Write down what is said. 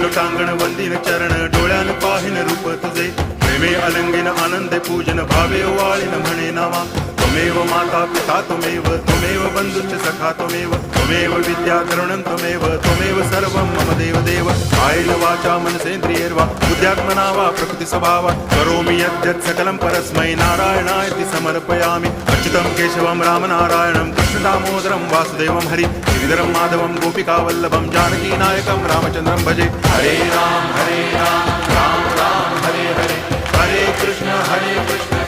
लोटांगण वंदिन चरण डोळ्यान पाहिन रूप तुझे प्रेमे अलंगिन आनंदे पूजन भावे वाळीन म्हणे नावा त्वमेव माता पिता त्वमेव बंधुश्च सखा त्वमेव विद्या करुणं त्वमेव सर्वं मम देव कायेन वाचा मनसेन्द्रियैर्वा बुद्ध्यात्मना वा प्रकृति स्वभावा करोमि यद्यत् सकलं परस्मै नारायणायति समर्पयामि अच्युतं केशवं रामनारायणं कृष्णदामोदरं वासुदेवं हरि गिरिधरं माधवं गोपिकावल्लभं जानकीनायकं रामचन्द्रं भजे हरे राम राम राम हरे हरे हरे कृष्ण